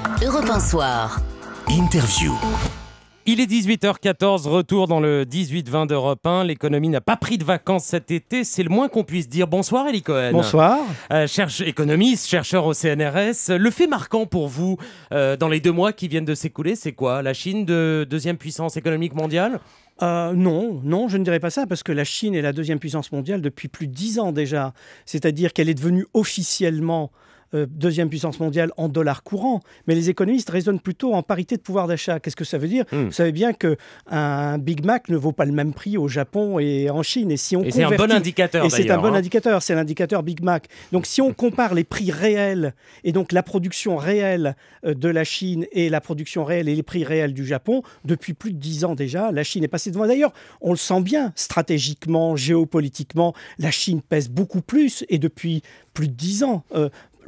Europe 1 Soir. Interview. Il est 18h14, retour dans le 18-20 d'Europe 1. L'économie n'a pas pris de vacances cet été, c'est le moins qu'on puisse dire. Bonsoir Elie Cohen. Bonsoir. Économiste, chercheur au CNRS. Le fait marquant pour vous dans les 2 mois qui viennent de s'écouler, c'est quoi? La Chine, deuxième puissance économique mondiale? Non, je ne dirais pas ça, parce que la Chine est la deuxième puissance mondiale depuis plus de 10 ans déjà. C'est-à-dire qu'elle est devenue officiellement deuxième puissance mondiale en dollars courants, mais les économistes raisonnent plutôt en parité de pouvoir d'achat. Qu'est-ce que ça veut dire? Vous savez bien qu'un Big Mac ne vaut pas le même prix au Japon et en Chine. Et si on c'est un bon indicateur. Et c'est un bon indicateur, c'est l'indicateur Big Mac. Donc si on compare les prix réels et donc la production réelle de la Chine et la production réelle et les prix réels du Japon, depuis plus de 10 ans déjà, la Chine est passée devant. D'ailleurs, on le sent bien, stratégiquement, géopolitiquement, la Chine pèse beaucoup plus et depuis plus de 10 ans.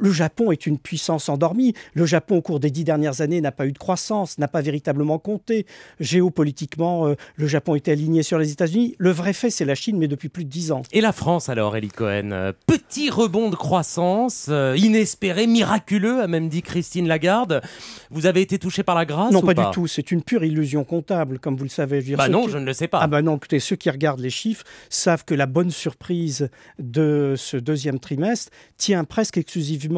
Le Japon est une puissance endormie. Le Japon, au cours des 10 dernières années, n'a pas eu de croissance, n'a pas véritablement compté. Géopolitiquement, le Japon était aligné sur les États-Unis. Le vrai fait, c'est la Chine, mais depuis plus de 10 ans. Et la France alors, Elie Cohen? Petit rebond de croissance, inespéré, miraculeux, a même dit Christine Lagarde. Vous avez été touché par la grâce? Non, ou pas du tout. C'est une pure illusion comptable, comme vous le savez. Je ne le sais pas. Ah non, écoutez, ceux qui regardent les chiffres savent que la bonne surprise de ce deuxième trimestre tient presque exclusivement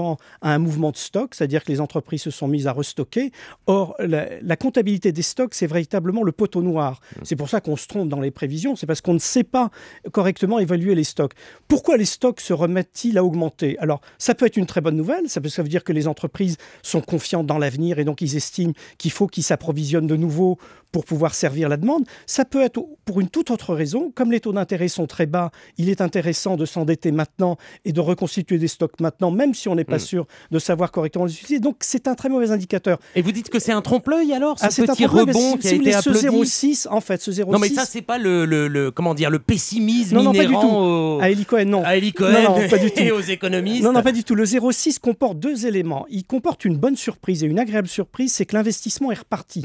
à un mouvement de stock, c'est-à-dire que les entreprises se sont mises à restocker. Or, la comptabilité des stocks, c'est véritablement le poteau noir. C'est pour ça qu'on se trompe dans les prévisions, c'est parce qu'on ne sait pas correctement évaluer les stocks. Pourquoi les stocks se remettent-ils à augmenter? Alors, ça peut être une très bonne nouvelle, ça veut dire que les entreprises sont confiantes dans l'avenir et donc ils estiment qu'il faut qu'ils s'approvisionnent de nouveau pour pouvoir servir la demande. Ça peut être pour une toute autre raison. Comme les taux d'intérêt sont très bas, il est intéressant de s'endetter maintenant et de reconstituer des stocks maintenant, même si on n'est pas sûr de savoir correctement les utiliser. Donc, c'est un très mauvais indicateur. Et vous dites que c'est un trompe-l'œil alors, ce c'est petit un rebond qui a été applaudi? Ce 0,6, en fait, ce 0,6... Non, mais ça, c'est pas le pessimisme non, pas du tout. inhérent à Elie Cohen, non. À Elie Cohen non, pas du tout. Et aux économistes? Non, pas du tout. Le 0,6 comporte 2 éléments. Il comporte une bonne surprise et une agréable surprise, c'est que l'investissement est reparti.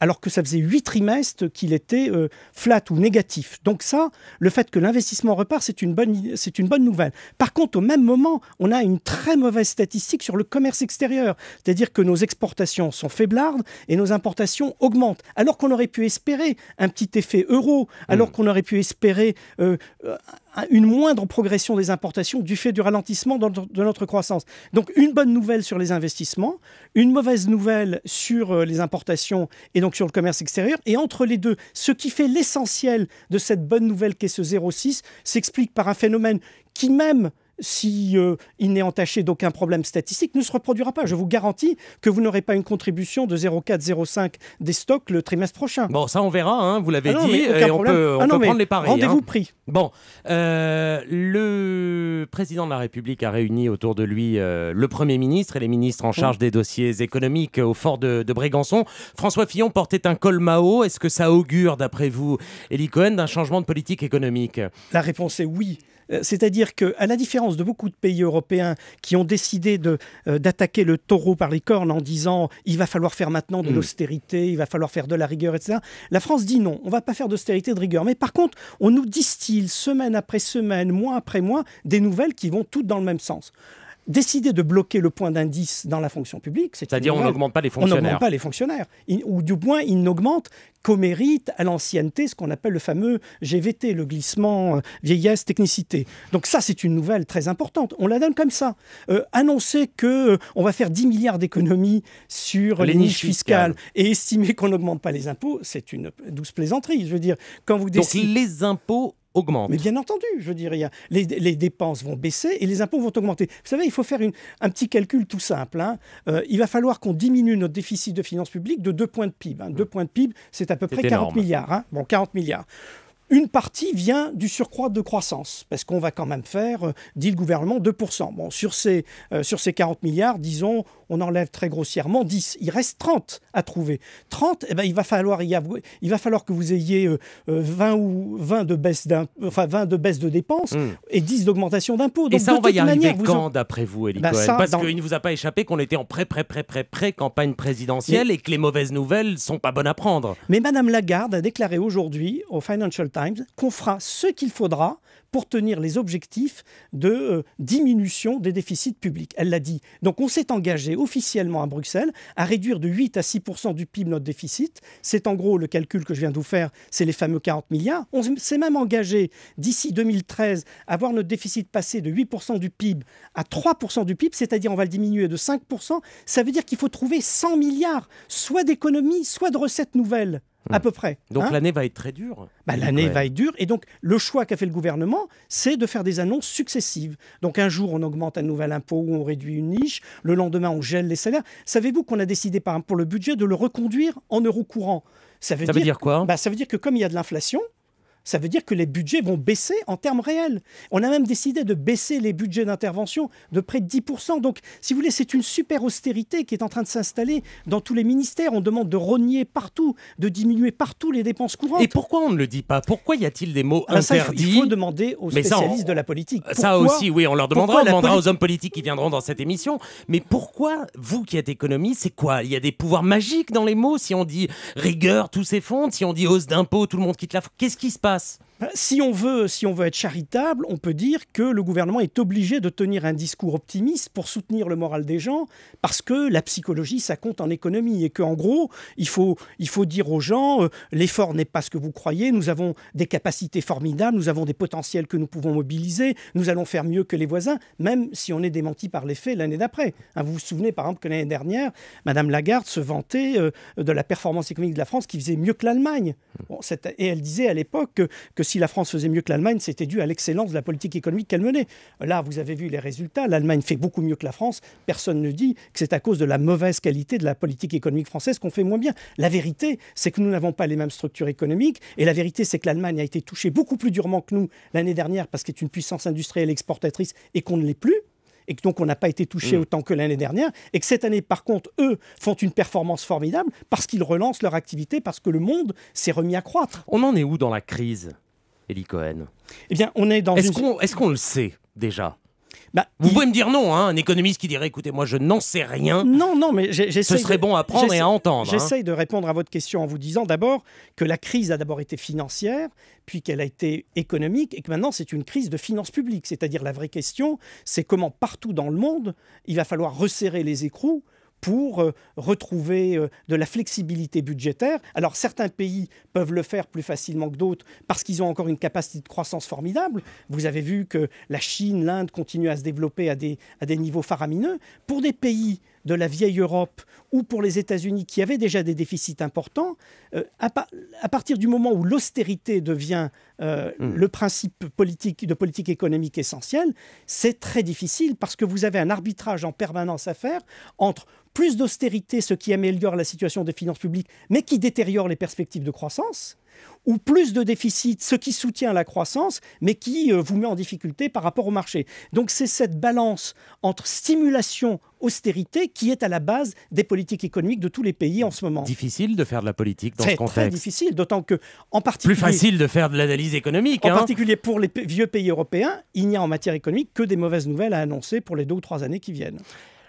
Alors que ça faisait 8 trimestres qu'il était flat ou négatif. Donc ça, le fait que l'investissement repart, c'est une bonne nouvelle. Par contre, au même moment, on a une très mauvaise statistique sur le commerce extérieur. C'est-à-dire que nos exportations sont faiblardes et nos importations augmentent. Alors qu'on aurait pu espérer un petit effet euro, alors qu'on aurait pu espérer une moindre progression des importations du fait du ralentissement de notre croissance. Donc une bonne nouvelle sur les investissements, une mauvaise nouvelle sur les importations et donc sur le commerce extérieur. Et entre les deux, ce qui fait l'essentiel de cette bonne nouvelle qu'est ce 0,6 s'explique par un phénomène qui, même si il n'est entaché d'aucun problème statistique, ne se reproduira pas. Je vous garantis que vous n'aurez pas une contribution de 0,4-0,5 des stocks le trimestre prochain. Bon, ça on verra, hein, vous l'avez dit, et on peut prendre les paris. Rendez-vous pris. Bon, le président de la République a réuni autour de lui le Premier ministre et les ministres en charge des dossiers économiques au fort de Brégançon. François Fillon portait un col Mao. Est-ce que ça augure, d'après vous, Elie Cohen, d'un changement de politique économique? La réponse est oui. C'est-à-dire qu'à la différence de beaucoup de pays européens qui ont décidé d'attaquer le taureau par les cornes en disant « il va falloir faire maintenant de l'austérité, il va falloir faire de la rigueur, etc. », la France dit non, on ne va pas faire d'austérité, de rigueur. Mais par contre, on nous distille semaine après semaine, mois après mois, des nouvelles qui vont toutes dans le même sens. Décider de bloquer le point d'indice dans la fonction publique, c'est-à-dire on n'augmente pas les fonctionnaires. On n'augmente pas les fonctionnaires, ou du moins ils n'augmentent qu'au mérite, à l'ancienneté, ce qu'on appelle le fameux GVT, le glissement vieillesse technicité. Donc ça, c'est une nouvelle très importante. On la donne comme ça. Annoncer qu'on va faire 10 milliards d'économies sur les niches fiscales et estimer qu'on n'augmente pas les impôts, c'est une douce plaisanterie. Je veux dire, quand vous décidez... Donc les impôts augmente. Mais bien entendu, je dirais, les dépenses vont baisser et les impôts vont augmenter. Vous savez, il faut faire un petit calcul tout simple. Il va falloir qu'on diminue notre déficit de finances publiques de 2 points de PIB. 2 points de PIB, c'est à peu près 40 milliards. Bon, 40 milliards. Une partie vient du surcroît de croissance, parce qu'on va quand même faire, dit le gouvernement, 2%. Bon, sur ces 40 milliards, disons, on enlève très grossièrement 10. Il reste 30 à trouver. 30, eh ben, il va falloir que vous ayez 20 de baisse de dépenses et 10 d'augmentation d'impôts. Et ça, on va y arriver quand, d'après vous, Elie Cohen? Parce qu'il ne vous a pas échappé qu'on était en pré-campagne présidentielle et que les mauvaises nouvelles ne sont pas bonnes à prendre. Mais Madame Lagarde a déclaré aujourd'hui au Financial Times qu'on fera ce qu'il faudra pour tenir les objectifs de diminution des déficits publics. Elle l'a dit. Donc on s'est engagé officiellement à Bruxelles à réduire de 8 à 6% du PIB notre déficit. C'est en gros le calcul que je viens de vous faire, c'est les fameux 40 milliards. On s'est même engagé d'ici 2013 à voir notre déficit passer de 8% du PIB à 3% du PIB, c'est-à-dire on va le diminuer de 5%. Ça veut dire qu'il faut trouver 100 milliards, soit d'économies, soit de recettes nouvelles. À peu près. Donc l'année va être très dure. L'année va être dure. Et donc, le choix qu'a fait le gouvernement, c'est de faire des annonces successives. Donc, un jour, on augmente un nouvel impôt ou on réduit une niche. Le lendemain, on gèle les salaires. Savez-vous qu'on a décidé, par exemple, pour le budget, de le reconduire en euros courants? Ça veut dire quoi? Ça veut dire que comme il y a de l'inflation, ça veut dire que les budgets vont baisser en termes réels. On a même décidé de baisser les budgets d'intervention de près de 10%. Donc, si vous voulez, c'est une super austérité qui est en train de s'installer dans tous les ministères. On demande de rogner partout, de diminuer partout les dépenses courantes. Et pourquoi on ne le dit pas? Pourquoi y a-t-il des mots interdits? Il faut demander aux spécialistes de la politique. Ça aussi, oui, on leur demandera. On demandera aux hommes politiques qui viendront dans cette émission. Mais pourquoi, vous qui êtes économiste, c'est quoi? Il y a des pouvoirs magiques dans les mots? Si on dit rigueur, tout s'effondre. Si on dit hausse d'impôts, tout le monde quitte la... Qu'est-ce qui se passe? Si on veut être charitable, on peut dire que le gouvernement est obligé de tenir un discours optimiste pour soutenir le moral des gens, parce que la psychologie, ça compte en économie, et qu'en gros, il faut dire aux gens, l'effort n'est pas ce que vous croyez, nous avons des capacités formidables, nous avons des potentiels que nous pouvons mobiliser, nous allons faire mieux que les voisins, même si on est démenti par les faits l'année d'après. Vous vous souvenez par exemple que l'année dernière, Madame Lagarde se vantait de la performance économique de la France qui faisait mieux que l'Allemagne. Et elle disait à l'époque que si la France faisait mieux que l'Allemagne, c'était dû à l'excellence de la politique économique qu'elle menait. Là, vous avez vu les résultats. L'Allemagne fait beaucoup mieux que la France. Personne ne dit que c'est à cause de la mauvaise qualité de la politique économique française qu'on fait moins bien. La vérité, c'est que nous n'avons pas les mêmes structures économiques. Et la vérité, c'est que l'Allemagne a été touchée beaucoup plus durement que nous l'année dernière parce qu'elle est une puissance industrielle exportatrice et qu'on ne l'est plus. Et que donc on n'a pas été touché autant que l'année dernière, et que cette année, par contre, eux font une performance formidable parce qu'ils relancent leur activité, parce que le monde s'est remis à croître. On en est où dans la crise, Élie Cohen? Eh bien, on est dans Est-ce qu'on le sait déjà? Vous pouvez me dire non, un économiste qui dirait, écoutez, moi je n'en sais rien. Non, mais ce serait bon à prendre et à entendre. J'essaye de répondre à votre question en vous disant d'abord que la crise a d'abord été financière, puis qu'elle a été économique, et que maintenant c'est une crise de finances publiques. C'est-à-dire la vraie question, c'est comment partout dans le monde, il va falloir resserrer les écrous pour retrouver de la flexibilité budgétaire. Alors certains pays peuvent le faire plus facilement que d'autres parce qu'ils ont encore une capacité de croissance formidable. Vous avez vu que la Chine, l'Inde continuent à se développer à des niveaux faramineux. Pour des pays de la vieille Europe ou pour les États-Unis qui avaient déjà des déficits importants, à partir du moment où l'austérité devient le principe de politique économique essentiel, c'est très difficile parce que vous avez un arbitrage en permanence à faire entre plus d'austérité, ce qui améliore la situation des finances publiques, mais qui détériore les perspectives de croissance, ou plus de déficit, ce qui soutient la croissance, mais qui vous met en difficulté par rapport au marché. Donc c'est cette balance entre stimulation, austérité, qui est à la base des politiques économiques de tous les pays en ce moment. Difficile de faire de la politique dans ce contexte. C'est très difficile, d'autant que, en particulier... Plus facile de faire de l'analyse économique. En particulier pour les vieux pays européens, il n'y a en matière économique que des mauvaises nouvelles à annoncer pour les 2 ou 3 années qui viennent.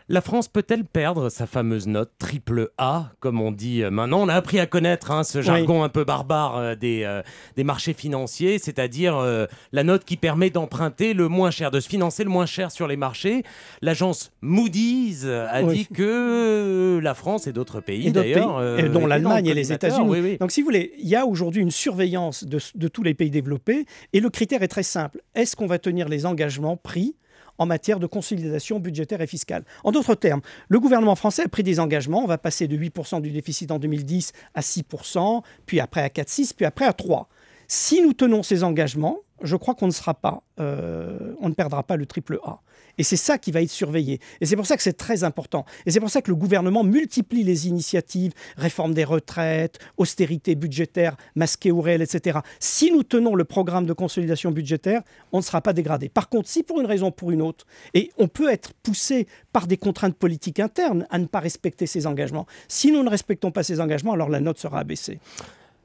La France peut-elle perdre sa fameuse note triple A, comme on dit maintenant? On a appris à connaître ce jargon un peu barbare des marchés financiers, c'est-à-dire la note qui permet d'emprunter le moins cher, de se financer le moins cher sur les marchés. L'agence Moody's a dit que la France et d'autres pays, d'ailleurs... dont l'Allemagne et les États-Unis. Donc si vous voulez, il y a aujourd'hui une surveillance de tous les pays développés, et le critère est très simple. Est-ce qu'on va tenir les engagements pris en matière de consolidation budgétaire et fiscale? En d'autres termes, le gouvernement français a pris des engagements. On va passer de 8% du déficit en 2010 à 6%, puis après à 4,6%, puis après à 3%. Si nous tenons ces engagements, je crois qu'on ne perdra pas le triple A. Et c'est ça qui va être surveillé. Et c'est pour ça que c'est très important. Et c'est pour ça que le gouvernement multiplie les initiatives, réforme des retraites, austérité budgétaire, masquée ou réelle, etc. Si nous tenons le programme de consolidation budgétaire, on ne sera pas dégradé. Par contre, si pour une raison ou pour une autre, et on peut être poussé par des contraintes politiques internes à ne pas respecter ces engagements, si nous ne respectons pas ces engagements, alors la note sera abaissée.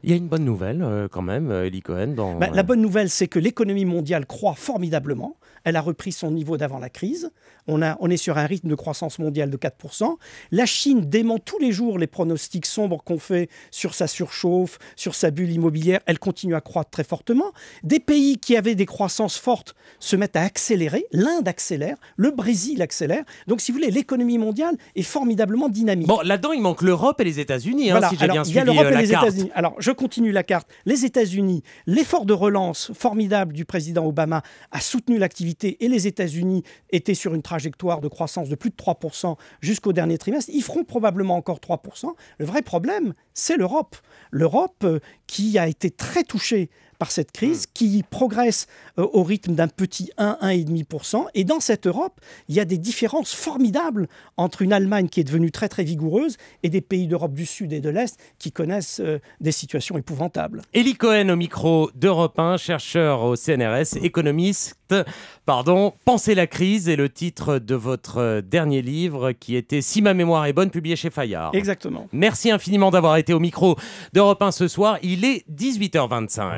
Il y a une bonne nouvelle quand même, Élie Cohen. La bonne nouvelle, c'est que l'économie mondiale croît formidablement. elle a repris son niveau d'avant la crise. On est sur un rythme de croissance mondiale de 4%. La Chine dément tous les jours les pronostics sombres qu'on fait sur sa surchauffe, sur sa bulle immobilière. Elle continue à croître très fortement. Des pays qui avaient des croissances fortes se mettent à accélérer. L'Inde accélère, le Brésil accélère. Donc, si vous voulez, l'économie mondiale est formidablement dynamique. Bon, là-dedans, il manque l'Europe et les États-Unis, voilà. si j'ai bien suivi la carte. Il y a l'Europe et les États-Unis. Alors, je continue la carte. Les États-Unis, l'effort de relance formidable du président Obama a soutenu l'activité et les États-Unis étaient sur une trajectoire de croissance de plus de 3% jusqu'au dernier trimestre. Ils feront probablement encore 3%. Le vrai problème, c'est l'Europe. L'Europe qui a été très touchée par cette crise, qui progresse au rythme d'un petit 1,5%. Et dans cette Europe, il y a des différences formidables entre une Allemagne qui est devenue très très vigoureuse et des pays d'Europe du Sud et de l'Est qui connaissent des situations épouvantables. Elie Cohen au micro d'Europe 1, chercheur au CNRS, économiste. Pensez la crise est le titre de votre dernier livre qui était, si ma mémoire est bonne, publié chez Fayard. Exactement. Merci infiniment d'avoir été au micro d'Europe 1 ce soir. Il est 18h25.